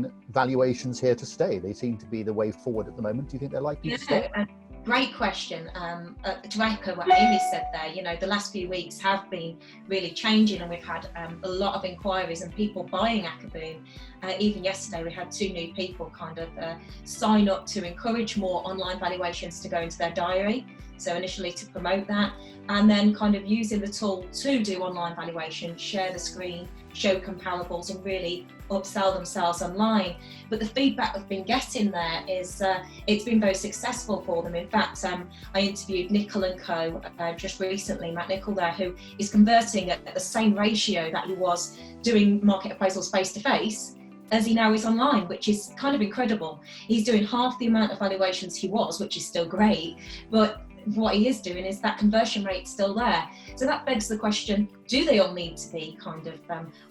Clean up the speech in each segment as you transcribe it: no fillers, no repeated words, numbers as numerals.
online valuations here to stay? They seem to be the way forward at the moment. Do you think they're likely to stay? Great question. To echo what Amy said there, the last few weeks have been really changing, and we've had a lot of inquiries and people buying Akaboom. Even yesterday, we had 2 new people kind of sign up to encourage more online valuations to go into their diary. So initially to promote that, and then kind of using the tool to do online valuation, share the screen, show comparables, and really upsell themselves online. But the feedback we've been getting there is it's been very successful for them. In fact, I interviewed Nicol & Co. Just recently, Matt Nicol there, who is converting at the same ratio that he was doing market appraisals face-to-face as he now is online, which is kind of incredible. He's doing half the amount of valuations he was, which is still great, but what he is doing is that conversion rate still there. So that begs the question, do they all need to be kind of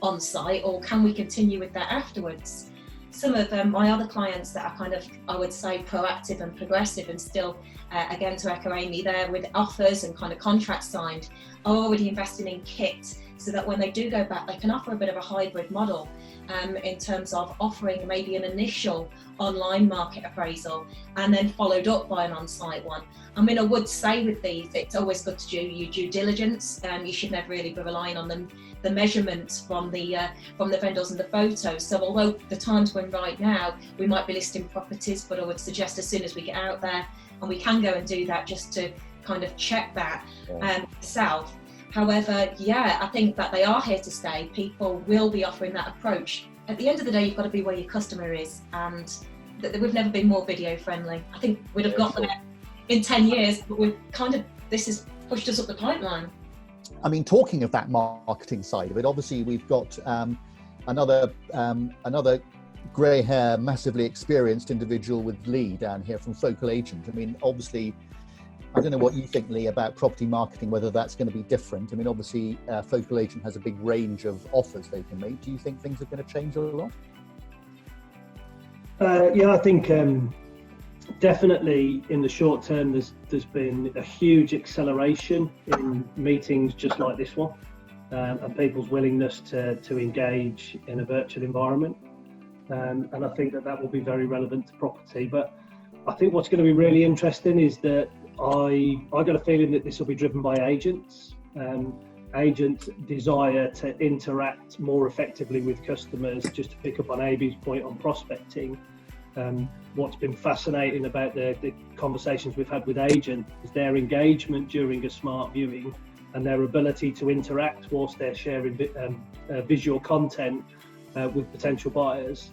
on site, or can we continue with that afterwards? Some of my other clients that are kind of, I would say, proactive and progressive and still, again, to echo Amy there, with offers and kind of contracts signed, are already investing in kit so that when they do go back, they can offer a bit of a hybrid model in terms of offering maybe an initial online market appraisal and then followed up by an on-site one. I mean, I would say with these, it's always good to do your due diligence. You should never really be relying on the measurements from the vendors and the photos. So although the times we're in right now, we might be listing properties, but I would suggest as soon as we get out there, and we can go and do that just to kind of check that yourself. However, I think that they are here to stay. People will be offering that approach. At the end of the day, you've got to be where your customer is, and we've never been more video friendly. I think we'd have got there in 10 years, but this has pushed us up the pipeline. I mean, talking of that marketing side of it, obviously we've got another grey hair, massively experienced individual with Lee down here from Focal Agent. I mean, obviously, I don't know what you think, Lee, about property marketing, whether that's going to be different. I mean, obviously, Focal Agent has a big range of offers they can make. Do you think things are going to change a lot? I think definitely in the short term, there's been a huge acceleration in meetings just like this one, and people's willingness to engage in a virtual environment. And I think that will be very relevant to property. But I think what's going to be really interesting is that I got a feeling that this will be driven by agents. Agents' desire to interact more effectively with customers. Just to pick up on Amy's point on prospecting, what's been fascinating about the conversations we've had with agents is their engagement during a smart viewing and their ability to interact whilst they're sharing visual content with potential buyers.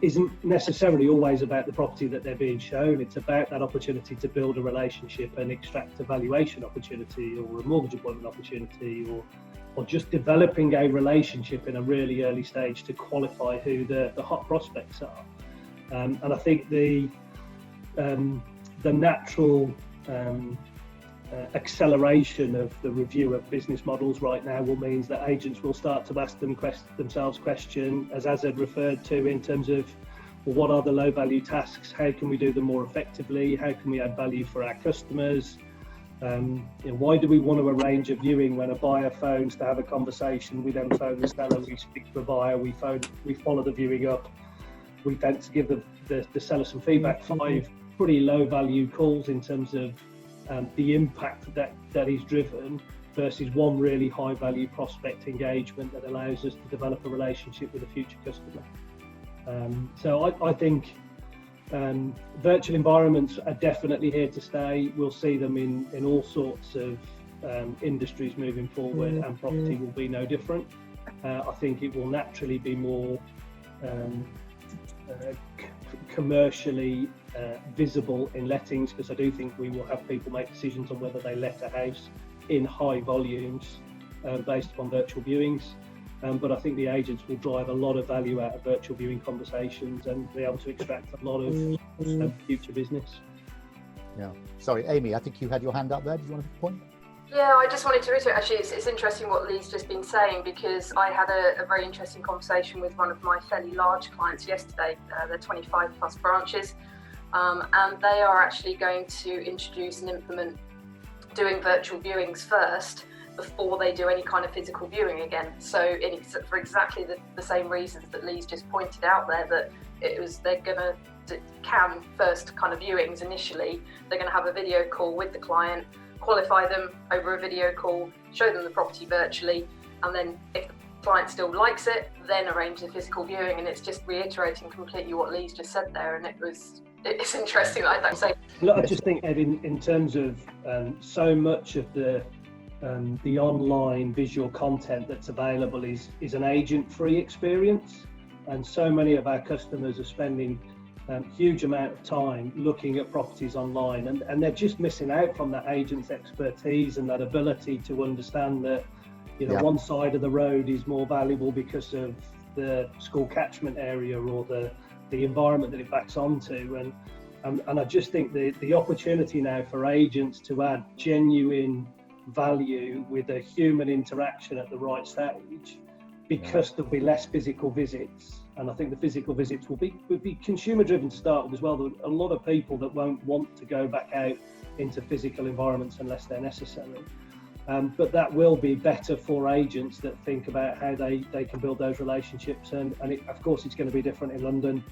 Isn't necessarily always about the property that they're being shown. It's about that opportunity to build a relationship and extract a valuation opportunity or a mortgage appointment opportunity, or just developing a relationship in a really early stage to qualify who the hot prospects are. And I think the natural acceleration of the review of business models right now will mean that agents will start to ask themselves questions, as Azad referred to, in terms of, well, what are the low value tasks? How can we do them more effectively? How can we add value for our customers? Why do we want to arrange a viewing when a buyer phones to have a conversation? We then phone the seller, we speak to a buyer, we follow the viewing up. We tend to give the seller some feedback. 5 pretty low value calls in terms of the impact that is driven versus 1 really high value prospect engagement that allows us to develop a relationship with a future customer. So I think virtual environments are definitely here to stay. We'll see them in all sorts of industries moving forward, and property will be no different. I think it will naturally be more commercially visible in lettings, because I do think we will have people make decisions on whether they let a house in high volumes based upon virtual viewings. But I think the agents will drive a lot of value out of virtual viewing conversations and be able to extract a lot of future business. Yeah. Sorry, Amy, I think you had your hand up there. Did you want to make a point? Yeah, I just wanted to reiterate, actually, it's interesting what Lee's just been saying, because I had a very interesting conversation with one of my fairly large clients yesterday. They're 25 plus branches, and they are actually going to introduce and implement doing virtual viewings first, before they do any kind of physical viewing again. So for exactly the same reasons that Lee's just pointed out there, that they're going to can first kind of viewings initially, they're going to have a video call with the client, qualify them over a video call, show them the property virtually, and then if the client still likes it, then arrange the physical viewing. And it's just reiterating completely what Lee's just said there, and it's interesting. I don't say. Look, I just think, Ed, in terms of so much of the online visual content that's available is an agent-free experience, and so many of our customers are spending huge amount of time looking at properties online, and they're just missing out from that agent's expertise and that ability to understand that, you know, one side of the road is more valuable because of the school catchment area or the environment that it backs onto, and I just think the opportunity now for agents to add genuine value with a human interaction at the right stage, because there'll be less physical visits. And I think the physical visits will be consumer driven to start with as well. There are a lot of people that won't want to go back out into physical environments unless they're necessary. But that will be better for agents that think about how they can build those relationships. And of course, it's going to be different in London,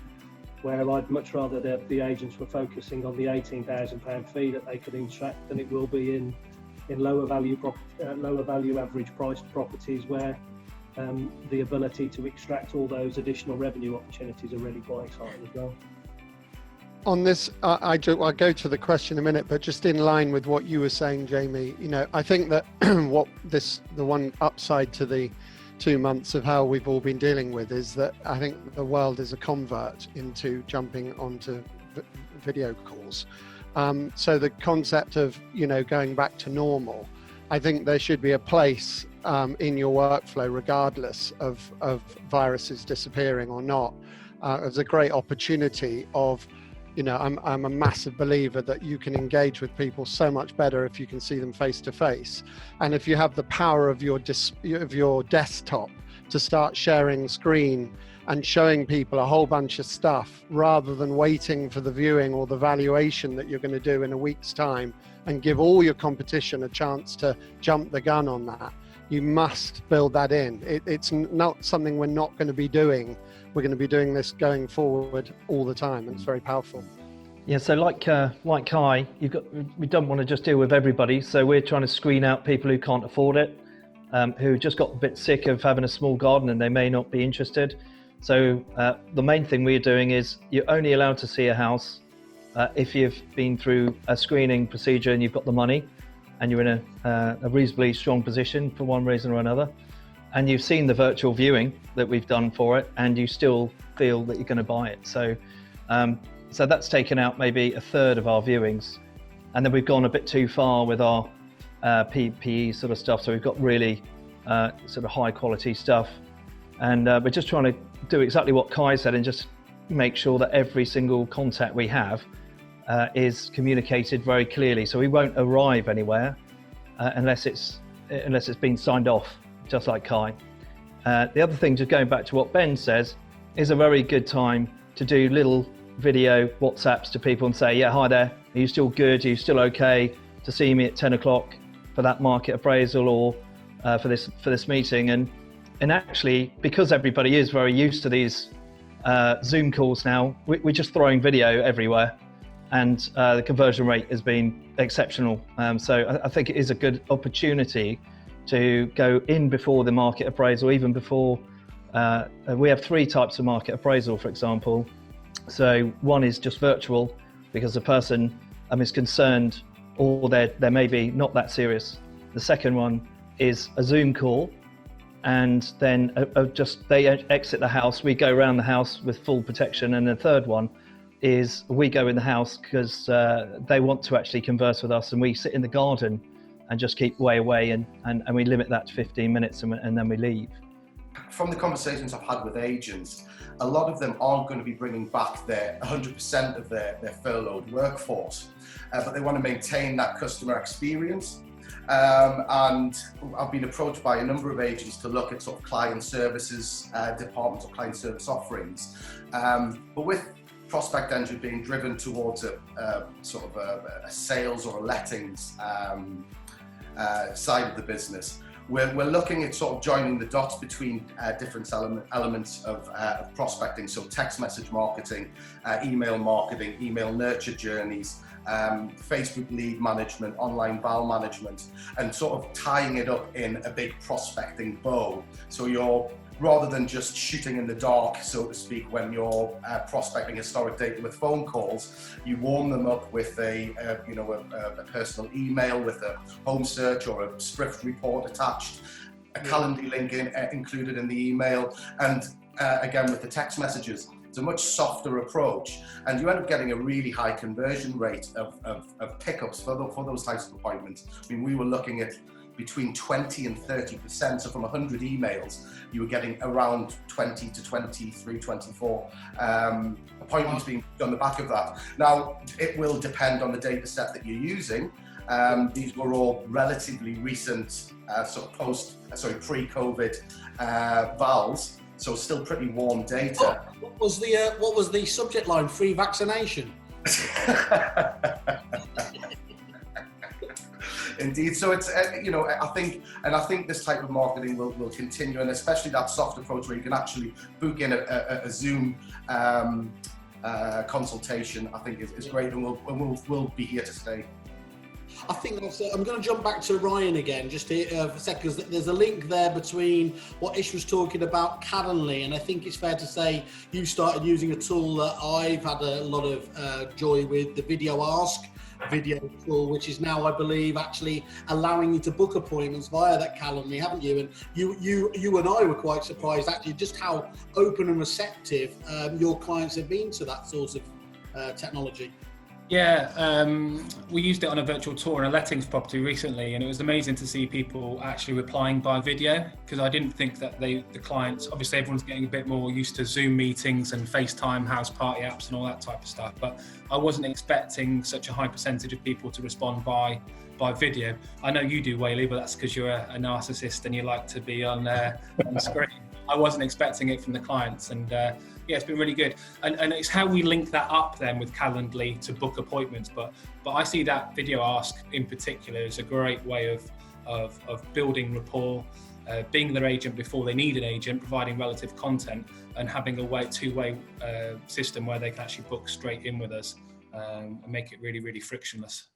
where I'd much rather the agents were focusing on the £18,000 fee that they could extract than it will be in lower value average priced properties, where the ability to extract all those additional revenue opportunities are really quite exciting as well. On this, I'll go to the question in a minute, but just in line with what you were saying, Jamie, you know, I think that the one upside to the 2 months of how we've all been dealing with is that I think the world is a convert into jumping onto video calls. So the concept of, you know, going back to normal, I think there should be a place in your workflow, regardless of viruses disappearing or not. There's a great opportunity of, you know, I'm a massive believer that you can engage with people so much better if you can see them face to face. And if you have the power of your desktop to start sharing screen and showing people a whole bunch of stuff, rather than waiting for the viewing or the valuation that you're going to do in a week's time, and give all your competition a chance to jump the gun on that. You must build that in. It's not something we're not going to be doing. We're going to be doing this going forward all the time, and it's very powerful. Yeah, so like Kai, we don't want to just deal with everybody, so we're trying to screen out people who can't afford it, who just got a bit sick of having a small garden and they may not be interested. So the main thing we're doing is you're only allowed to see a house if you've been through a screening procedure and you've got the money and you're in a reasonably strong position for one reason or another, and you've seen the virtual viewing that we've done for it, and you still feel that you're going to buy it. So so that's taken out maybe a third of our viewings, and then we've gone a bit too far with our PPE sort of stuff. So we've got really sort of high quality stuff, and we're just trying to do exactly what Kai said and just make sure that every single contact we have is communicated very clearly. So we won't arrive anywhere unless it's been signed off, just like Kai. The other thing, just going back to what Ben says, is a very good time to do little video WhatsApps to people and say, yeah, hi there, are you still good? Are you still okay to see me at 10 o'clock for that market appraisal or for this meeting? And actually, because everybody is very used to these Zoom calls now, we're just throwing video everywhere, and the conversion rate has been exceptional. So I think it is a good opportunity to go in before the market appraisal, even before we have 3 types of market appraisal, for example. So one is just virtual, because the person is concerned or they're maybe not that serious. The second one is a Zoom call, and then just they exit the house, we go around the house with full protection. And the third one is we go in the house because they want to actually converse with us, and we sit in the garden and just keep way away, and we limit that to 15 minutes and then we leave. From the conversations I've had with agents, a lot of them aren't going to be bringing back their 100% of their furloughed workforce, but they want to maintain that customer experience. And I've been approached by a number of agents to look at sort of client services departments or client service offerings. But with Prospect Engine being driven towards a sort of a sales or a lettings side of the business, we're looking at sort of joining the dots between different elements of prospecting. So text message marketing, email marketing, email nurture journeys, Facebook lead management, online val management, and sort of tying it up in a big prospecting bow. So you're, rather than just shooting in the dark, so to speak, when you're prospecting historic data with phone calls, you warm them up with a personal email with a home search or a Sprift report attached, a Calendly link included in the email, and again with the text messages. It's a much softer approach, and you end up getting a really high conversion rate of pickups for those types of appointments. I mean, we were looking at between 20 and 30%. So from 100 emails, you were getting around 20 to 23, 24 appointments being on the back of that. Now, it will depend on the data set that you're using. These were all relatively recent, pre-COVID vals, so still pretty warm data. What was the subject line? Free vaccination. Indeed. So it's, I think this type of marketing will continue, and especially that soft approach where you can actually book in a Zoom consultation, I think is great, and we'll be here to stay. I think that's it. I'm going to jump back to Ryan again, just here for a second, because there's a link there between what Ish was talking about, Calendly, and I think it's fair to say you started using a tool that I've had a lot of joy with, the Video Ask video tool, which is now, I believe, actually allowing you to book appointments via that Calendly, haven't you? And you and I were quite surprised actually just how open and receptive your clients have been to that sort of technology. Yeah, we used it on a virtual tour in a lettings property recently, and it was amazing to see people actually replying by video, because I didn't think that the clients, obviously everyone's getting a bit more used to Zoom meetings and FaceTime, house party apps and all that type of stuff, but I wasn't expecting such a high percentage of people to respond by video. I know you do, Whaley, but that's because you're a narcissist and you like to be on the screen. I wasn't expecting it from the clients, and yeah, it's been really good. And it's how we link that up then with Calendly to book appointments. But I see that Video Ask in particular as a great way of building rapport, being their agent before they need an agent, providing relative content, and having a two-way system where they can actually book straight in with us and make it really, really frictionless.